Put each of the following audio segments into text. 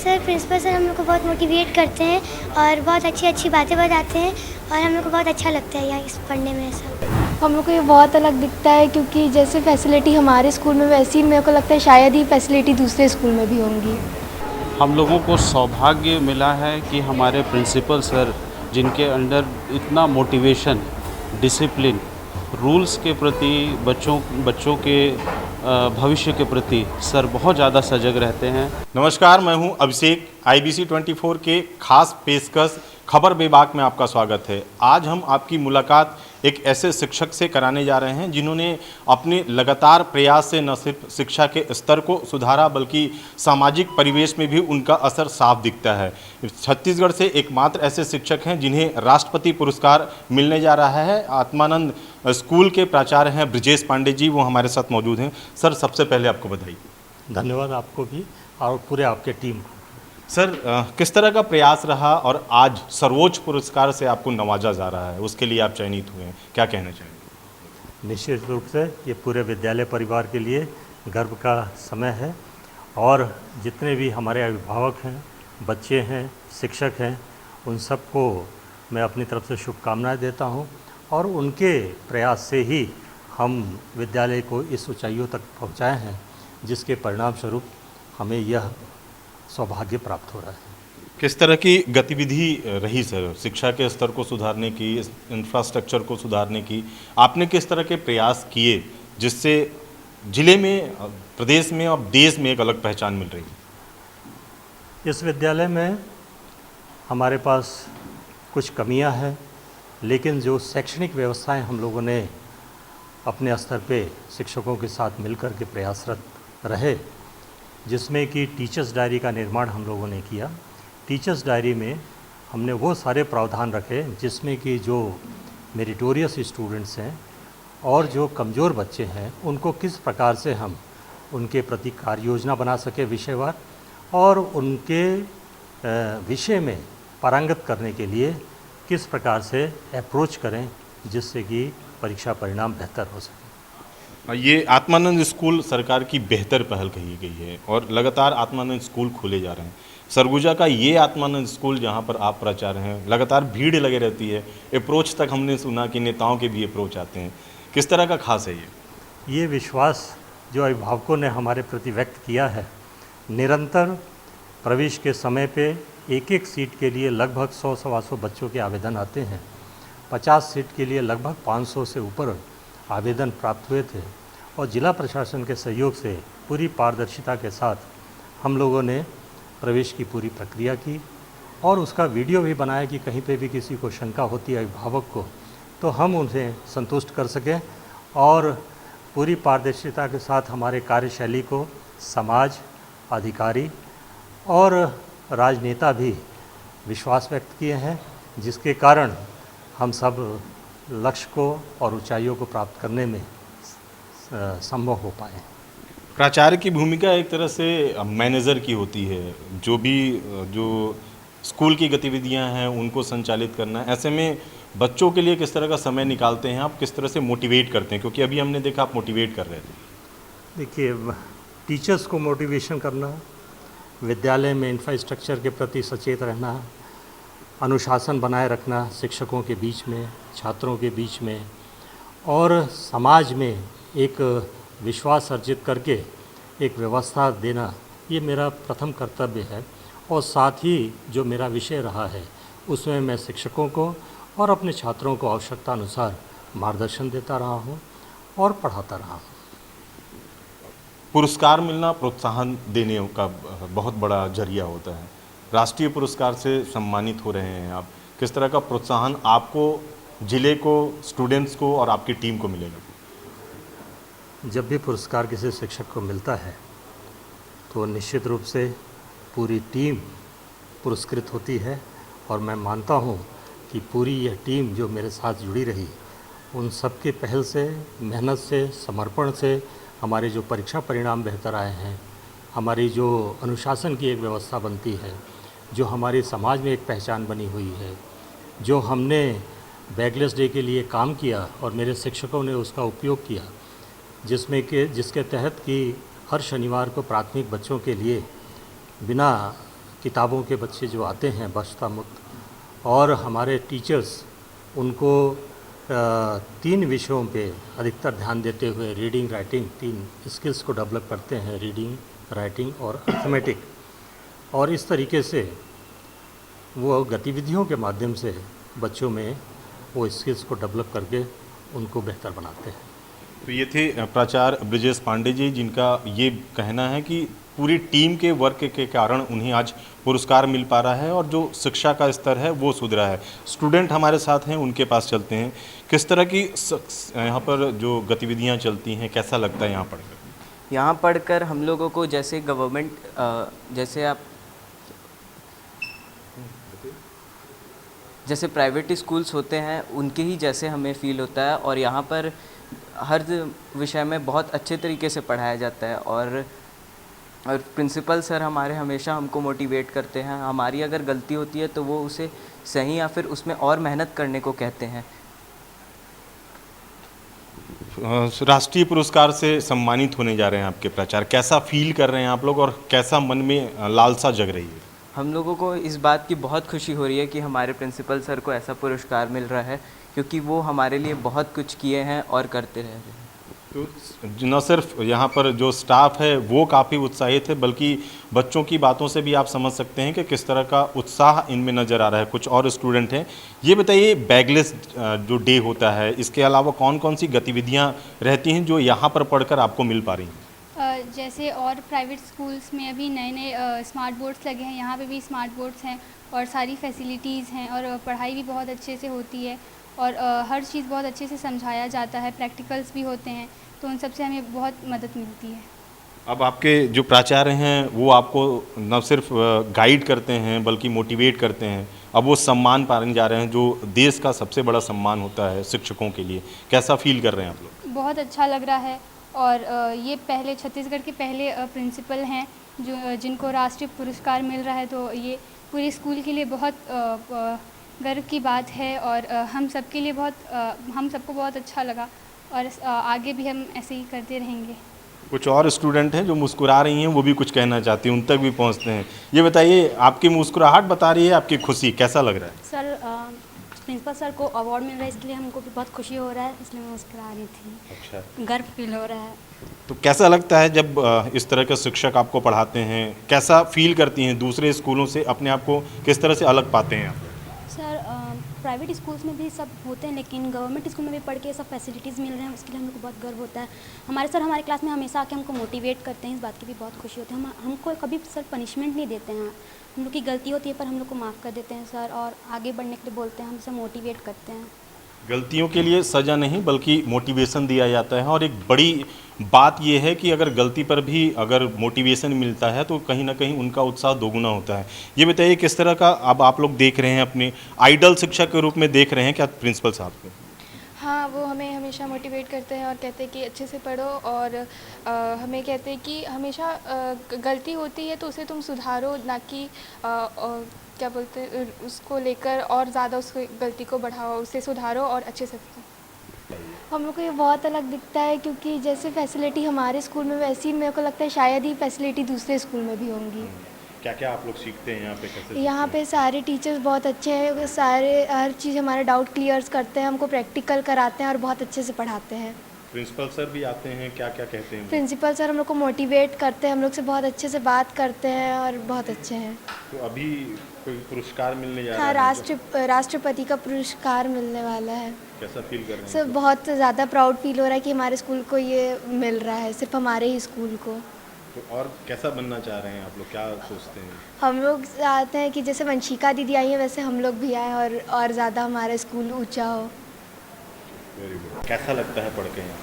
Sir, principal sir हम लोग को बहुत मोटिवेट करते हैं और बहुत अच्छी अच्छी बातें बताते हैं और हम लोग को बहुत अच्छा लगता है यहाँ इस पढ़ने में। ऐसा हम लोग को ये बहुत अलग दिखता है क्योंकि जैसे फैसिलिटी हमारे स्कूल में वैसी मेरे को लगता है शायद ही फैसिलिटी दूसरे स्कूल में भी होंगी। हम लोगों को सौभाग्य मिला है कि हमारे प्रिंसिपल सर, जिनके अंडर इतना मोटिवेशन, डिसिप्लिन, रूल्स के प्रति, बच्चों के भविष्य के प्रति सर बहुत ज़्यादा सजग रहते हैं। नमस्कार, मैं हूं अभिषेक। IBC 24 के खास पेशकश खबर बेबाक में आपका स्वागत है। आज हम आपकी मुलाकात एक ऐसे शिक्षक से कराने जा रहे हैं जिन्होंने अपने लगातार प्रयास से न सिर्फ शिक्षा के स्तर को सुधारा बल्कि सामाजिक परिवेश में भी उनका असर साफ दिखता है। छत्तीसगढ़ से एकमात्र ऐसे शिक्षक हैं जिन्हें राष्ट्रपति पुरस्कार मिलने जा रहा है। आत्मानंद स्कूल के प्राचार्य हैं ब्रजेश पांडे जी, वो हमारे साथ मौजूद हैं। सर, सबसे पहले आपको बधाई। धन्यवाद आपको भी और पूरे आपके टीम को। सर, किस तरह का प्रयास रहा और आज सर्वोच्च पुरस्कार से आपको नवाजा जा रहा है, उसके लिए आप चयनित हुए हैं, क्या कहना चाहेंगे? निश्चित रूप से ये पूरे विद्यालय परिवार के लिए गर्व का समय है और जितने भी हमारे अभिभावक हैं, बच्चे हैं, शिक्षक हैं, उन सबको मैं अपनी तरफ से शुभकामनाएं देता हूं और उनके प्रयास से ही हम विद्यालय को इस ऊंचाइयों तक पहुंचाए हैं जिसके परिणाम स्वरूप हमें यह सौभाग्य प्राप्त हो रहा है। किस तरह की गतिविधि रही सर शिक्षा के स्तर को सुधारने की, इंफ्रास्ट्रक्चर को सुधारने की? आपने किस तरह के प्रयास किए जिससे जिले में, प्रदेश में और देश में एक अलग पहचान मिल रही है? इस विद्यालय में हमारे पास कुछ कमियां हैं, लेकिन जो शैक्षणिक व्यवस्थाएं हम लोगों ने अपने स्तर पे शिक्षकों के साथ मिलकर के प्रयासरत रहे, जिसमें कि टीचर्स डायरी का निर्माण हम लोगों ने किया। टीचर्स डायरी में हमने वो सारे प्रावधान रखे जिसमें कि जो मेरिटोरियस स्टूडेंट्स हैं और जो कमज़ोर बच्चे हैं उनको किस प्रकार से हम उनके प्रति कार्य योजना बना सके विषयवार, और उनके विषय में पारंगत करने के लिए किस प्रकार से अप्रोच करें जिससे कि परीक्षा परिणाम बेहतर हो सके। ये आत्मानंद स्कूल सरकार की बेहतर पहल कही गई है और लगातार आत्मानंद स्कूल खोले जा रहे हैं। सरगुजा का ये आत्मानंद स्कूल जहाँ पर आप प्राचार्य हैं, लगातार भीड़ लगे रहती है। अप्रोच तक हमने सुना कि नेताओं के भी अप्रोच आते हैं, किस तरह का खास है ये विश्वास जो अभिभावकों ने हमारे प्रति व्यक्त किया है। निरंतर प्रवेश के समय पे एक एक सीट के लिए लगभग 100-125 बच्चों के आवेदन आते हैं। 50 सीट के लिए लगभग 500 से ऊपर आवेदन प्राप्त हुए थे और जिला प्रशासन के सहयोग से पूरी पारदर्शिता के साथ हम लोगों ने प्रवेश की पूरी प्रक्रिया की और उसका वीडियो भी बनाया कि कहीं पे भी किसी को शंका होती है अभिभावक को तो हम उन्हें संतुष्ट कर सकें और पूरी पारदर्शिता के साथ हमारे कार्यशैली को समाज, अधिकारी और राजनेता भी विश्वास व्यक्त किए हैं, जिसके कारण हम सब लक्ष्य को और ऊंचाइयों को प्राप्त करने में संभव हो पाए। प्राचार्य की भूमिका एक तरह से मैनेजर की होती है, जो स्कूल की गतिविधियां हैं उनको संचालित करना। ऐसे में बच्चों के लिए किस तरह का समय निकालते हैं आप, किस तरह से मोटिवेट करते हैं? क्योंकि अभी हमने देखा आप मोटिवेट कर रहे थे। देखिए, टीचर्स को मोटिवेशन करना, विद्यालय में इंफ्रास्ट्रक्चर के प्रति सचेत रहना, अनुशासन बनाए रखना शिक्षकों के बीच में, छात्रों के बीच में और समाज में एक विश्वास अर्जित करके एक व्यवस्था देना, ये मेरा प्रथम कर्तव्य है। और साथ ही जो मेरा विषय रहा है उसमें मैं शिक्षकों को और अपने छात्रों को आवश्यकता अनुसार मार्गदर्शन देता रहा हूँ और पढ़ाता रहा हूँ। पुरस्कार मिलना प्रोत्साहन देने का बहुत बड़ा जरिया होता है। राष्ट्रीय पुरस्कार से सम्मानित हो रहे हैं आप, किस तरह का प्रोत्साहन आपको, जिले को, स्टूडेंट्स को और आपकी टीम को मिलेगा? जब भी पुरस्कार किसी शिक्षक को मिलता है तो निश्चित रूप से पूरी टीम पुरस्कृत होती है और मैं मानता हूँ कि पूरी यह टीम जो मेरे साथ जुड़ी रही, उन सबके पहल से, मेहनत से, समर्पण से हमारे जो परीक्षा परिणाम बेहतर आए हैं, हमारी जो अनुशासन की एक व्यवस्था बनती है, जो हमारे समाज में एक पहचान बनी हुई है, जो हमने बैगलेस डे के लिए काम किया और मेरे शिक्षकों ने उसका उपयोग किया, जिसके तहत कि हर शनिवार को प्राथमिक बच्चों के लिए बिना किताबों के बच्चे जो आते हैं बचता मुक्त, और हमारे टीचर्स उनको 3 विषयों पे अधिकतर ध्यान देते हुए रीडिंग राइटिंग 3 स्किल्स को डेवलप करते हैं, रीडिंग राइटिंग और अर्थमेटिक, और इस तरीके से वो गतिविधियों के माध्यम से बच्चों में वो स्किल्स को डेवलप करके उनको बेहतर बनाते हैं। तो ये थे प्राचार्य ब्रिजेश पांडे जी, जिनका ये कहना है कि पूरी टीम के वर्क के कारण उन्हें आज पुरस्कार मिल पा रहा है और जो शिक्षा का स्तर है वो सुधरा है। स्टूडेंट हमारे साथ हैं, उनके पास चलते हैं। किस तरह की यहाँ पर जो गतिविधियाँ चलती हैं, कैसा लगता है यहाँ पढ़कर? यहाँ पढ़कर हम लोगों को जैसे गवर्नमेंट जैसे प्राइवेट स्कूल्स होते हैं उनके ही जैसे हमें फ़ील होता है, और यहाँ पर हर विषय में बहुत अच्छे तरीके से पढ़ाया जाता है, और प्रिंसिपल सर हमारे हमेशा हमको मोटिवेट करते हैं। हमारी अगर गलती होती है तो वो उसे सही या फिर उसमें और मेहनत करने को कहते हैं। राष्ट्रीय पुरस्कार से सम्मानित होने जा रहे हैं आपके प्राचार्य, कैसा फील कर रहे हैं आप लोग और कैसा मन में लालसा जग रही है? हम लोगों को इस बात की बहुत खुशी हो रही है कि हमारे प्रिंसिपल सर को ऐसा पुरस्कार मिल रहा है, क्योंकि वो हमारे लिए बहुत कुछ किए हैं और करते रह रहे हैं। तो न सिर्फ यहाँ पर जो स्टाफ है वो काफ़ी उत्साहित है, बल्कि बच्चों की बातों से भी आप समझ सकते हैं कि किस तरह का उत्साह इनमें नज़र आ रहा है। कुछ और स्टूडेंट हैं, ये बताइए बैगलेस जो डे होता है, इसके अलावा कौन कौन सी गतिविधियाँ रहती हैं जो यहाँ पर पढ़कर आपको मिल पा रही हैं? जैसे और प्राइवेट स्कूल्स में अभी नए नए स्मार्ट बोर्ड्स लगे हैं, यहाँ पे भी स्मार्ट बोर्ड्स हैं और सारी फैसिलिटीज़ हैं, और पढ़ाई भी बहुत अच्छे से होती है, और हर चीज़ बहुत अच्छे से समझाया जाता है, प्रैक्टिकल्स भी होते हैं, तो उन सब से हमें बहुत मदद मिलती है। अब आपके जो प्राचार्य हैं वो आपको न सिर्फ गाइड करते हैं बल्कि मोटिवेट करते हैं। अब वो सम्मान पाने जा रहे हैं जो देश का सबसे बड़ा सम्मान होता है शिक्षकों के लिए, कैसा फील कर रहे हैं आप लोग? बहुत अच्छा लग रहा है, और ये पहले छत्तीसगढ़ के पहले प्रिंसिपल हैं जो जिनको राष्ट्रीय पुरस्कार मिल रहा है, तो ये पूरे स्कूल के लिए बहुत गर्व की बात है, और हम सबके लिए हम सबको बहुत अच्छा लगा, और आगे भी हम ऐसे ही करते रहेंगे। कुछ और स्टूडेंट हैं जो मुस्कुरा रही हैं, वो भी कुछ कहना चाहती हैं, उन तक भी पहुंचते हैं। ये बताइए, आपकी मुस्कुराहट बता रही है आपकी खुशी, कैसा लग रहा है? सर प्रिंसिपल सर को अवार्ड मिल रहा है, इसलिए हमको भी बहुत खुशी हो रहा है, इसलिए मैं मुस्कुरा रही थी। अच्छा, गर्व फील हो रहा है। तो कैसा लगता है जब इस तरह के शिक्षक आपको पढ़ाते हैं? कैसा फील करती हैं? दूसरे स्कूलों से अपने आप को किस तरह से अलग पाते हैं आप? सर प्राइवेट स्कूल्स में भी सब होते हैं, लेकिन गवर्नमेंट स्कूल में भी पढ़ के सब फैसिलिटीज़ मिल रहे हैं, उसके लिए हम लोग को बहुत गर्व होता है। हमारे सर हमारे क्लास में हमेशा आके हमको मोटिवेट करते हैं, इस बात की भी बहुत खुशी होती है। हमको कभी सर पनिशमेंट नहीं देते हैं, हम लोग की गलती होती है पर हम लोग को माफ़ कर देते हैं सर, और आगे बढ़ने के लिए बोलते हैं, हमसे मोटिवेट करते हैं। गलतियों के लिए सज़ा नहीं बल्कि मोटिवेशन दिया जाता है, और एक बड़ी बात यह है कि अगर गलती पर भी अगर मोटिवेशन मिलता है तो कहीं ना कहीं उनका उत्साह दोगुना होता है। ये बताइए किस तरह का अब आप लोग देख रहे हैं, अपने आइडल शिक्षक के रूप में देख रहे हैं क्या प्रिंसिपल साहब को? हाँ, वो हमें हमेशा मोटिवेट करते हैं और कहते हैं कि अच्छे से पढ़ो, और हमें कहते हैं कि हमेशा गलती होती है तो उसे तुम सुधारो, ना कि क्या बोलते हैं उसको लेकर और ज़्यादा उस गलती को बढ़ाओ, उसे सुधारो और अच्छे से पढ़ो। हम लोग को ये बहुत अलग दिखता है, क्योंकि जैसे फैसिलिटी हमारे स्कूल में वैसी मेरे को लगता है शायद ही फैसिलिटी दूसरे स्कूल में भी होंगी। क्या क्या आप लोग सीखते हैं यहाँ पे? कैसे यहाँ पे सारे टीचर्स बहुत अच्छे हैं, सारे हर चीज़ हमारे डाउट क्लियर्स करते हैं, हमको प्रैक्टिकल कराते हैं और बहुत अच्छे से पढ़ाते हैं। प्रिंसिपल सर भी आते हैं, क्या क्या कहते हैं? प्रिंसिपल सर हम लोग को मोटिवेट करते हैं, हम लोग से बहुत अच्छे से बात करते हैं और बहुत अच्छे हैं। तो अभी कोई पुरस्कार मिलने जा रहा हाँ, है? राष्ट्रपति का पुरस्कार मिलने वाला है। कैसा फील कर रहे हैं? सर बहुत ज़्यादा प्राउड फील हो रहा है कि हमारे स्कूल को ये मिल रहा है, सिर्फ हमारे ही स्कूल को। तो और कैसा बनना चाह रहे हैं आप लोग, क्या सोचते हैं? हम लोग चाहते हैं कि जैसे वंशिका दीदी आई हैं वैसे हम लोग भी आए और ज़्यादा हमारा स्कूल ऊंचा हो। Very good. कैसा लगता है पढ़ के यहाँ?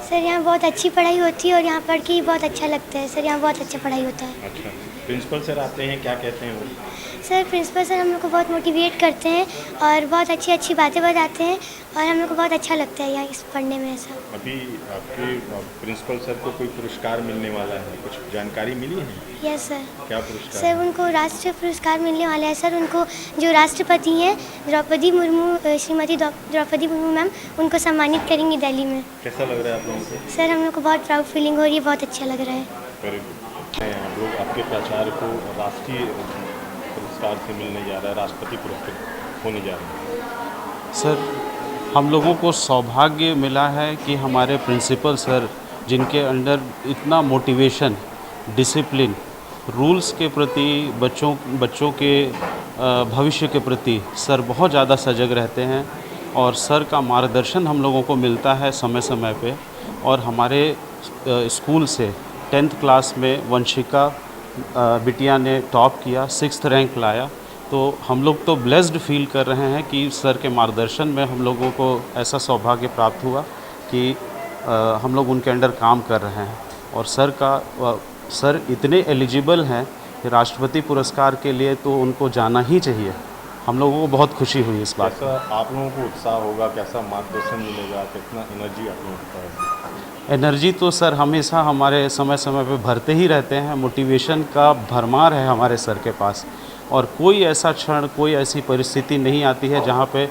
सर यहाँ बहुत अच्छी पढ़ाई होती है और यहाँ पढ़ के ही बहुत अच्छा लगता है। सर यहाँ बहुत अच्छा पढ़ाई होता है। अच्छा, प्रिंसिपल सर आते हैं, क्या कहते हैं वो? सर प्रिंसिपल सर हम लोग को बहुत मोटिवेट करते हैं और बहुत अच्छी अच्छी बातें बताते हैं और हम लोग को बहुत अच्छा लगता है यहाँ इस पढ़ने में। ऐसा अभी आपके प्रिंसिपल सर को कोई पुरस्कार मिलने वाला है, कुछ जानकारी मिली है? Yes sir. क्या पुरस्कार? सर उनको राष्ट्रीय पुरस्कार मिलने वाला है। सर उनको जो राष्ट्रपति हैं द्रौपदी मुर्मू, श्रीमती द्रौपदी मुर्मू मैम, उनको सम्मानित करेंगी दिल्ली में। कैसा लग रहा है आप लोगों को? सर हम लोग को बहुत प्राउड फीलिंग हो रही है, बहुत अच्छा लग रहा है। Very good. आप लोग आपके प्राचार्य को राष्ट्रीय पुरस्कार से मिलने जा रहा है, राष्ट्रपति पुरस्कृत होने जा रहा है? सर, हम लोगों को सौभाग्य मिला है कि हमारे प्रिंसिपल सर, जिनके अंडर इतना मोटिवेशन, डिसिप्लिन, रूल्स के प्रति, बच्चों के भविष्य के प्रति सर बहुत ज़्यादा सजग रहते हैं और सर का मार्गदर्शन हम लोगों को मिलता है समय समय पे। और हमारे स्कूल से 10th क्लास में वंशिका बिटिया ने टॉप किया, 6th रैंक लाया। तो हम लोग तो ब्लेस्ड फील कर रहे हैं कि सर के मार्गदर्शन में हम लोगों को ऐसा सौभाग्य प्राप्त हुआ कि हम लोग उनके अंडर काम कर रहे हैं। और सर इतने एलिजिबल हैं कि राष्ट्रपति पुरस्कार के लिए, तो उनको जाना ही चाहिए। हम लोगों को बहुत खुशी हुई इस बात कैसा आप लोगों को उत्साह होगा, कैसा मार्गदर्शन मिलेगा, कितना एनर्जी आप लोगों को है? एनर्जी तो सर हमेशा हमारे समय समय पे भरते ही रहते हैं। मोटिवेशन का भरमार है हमारे सर के पास, और कोई ऐसा क्षण, कोई ऐसी परिस्थिति नहीं आती है जहाँ पे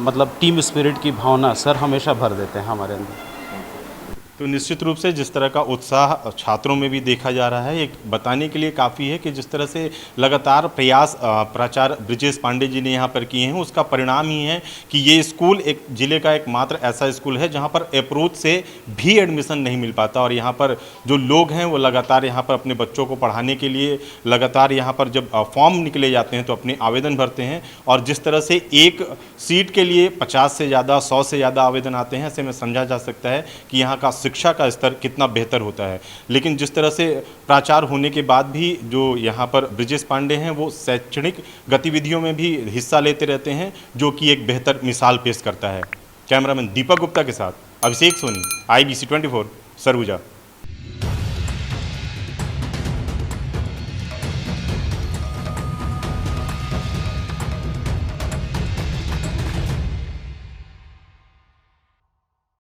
मतलब टीम स्पिरिट की भावना सर हमेशा भर देते हैं हमारे अंदर। तो निश्चित रूप से जिस तरह का उत्साह छात्रों में भी देखा जा रहा है, एक बताने के लिए काफ़ी है कि जिस तरह से लगातार प्रयास प्राचार्य ब्रिजेश पांडे जी ने यहाँ पर किए हैं, उसका परिणाम ही है कि ये स्कूल एक ज़िले का एकमात्र ऐसा स्कूल है जहाँ पर अप्रोच से भी एडमिशन नहीं मिल पाता। और यहाँ पर जो लोग हैं वो लगातार यहाँ पर अपने बच्चों को पढ़ाने के लिए लगातार यहाँ पर जब फॉर्म निकले जाते हैं तो अपने आवेदन भरते हैं। और जिस तरह से एक सीट के लिए 50 से ज़्यादा, 100 से ज़्यादा आवेदन आते हैं, ऐसे में समझा जा सकता है कि यहाँ का शिक्षा का स्तर कितना बेहतर होता है। लेकिन जिस तरह से प्राचार्य होने के बाद भी जो यहाँ पर ब्रिजेश पांडे हैं वो शैक्षणिक गतिविधियों में भी हिस्सा लेते रहते हैं, जो कि एक बेहतर मिसाल पेश करता है। कैमरामैन दीपक गुप्ता के साथ अभिषेक सोनी, IBC 24 सरगुजा।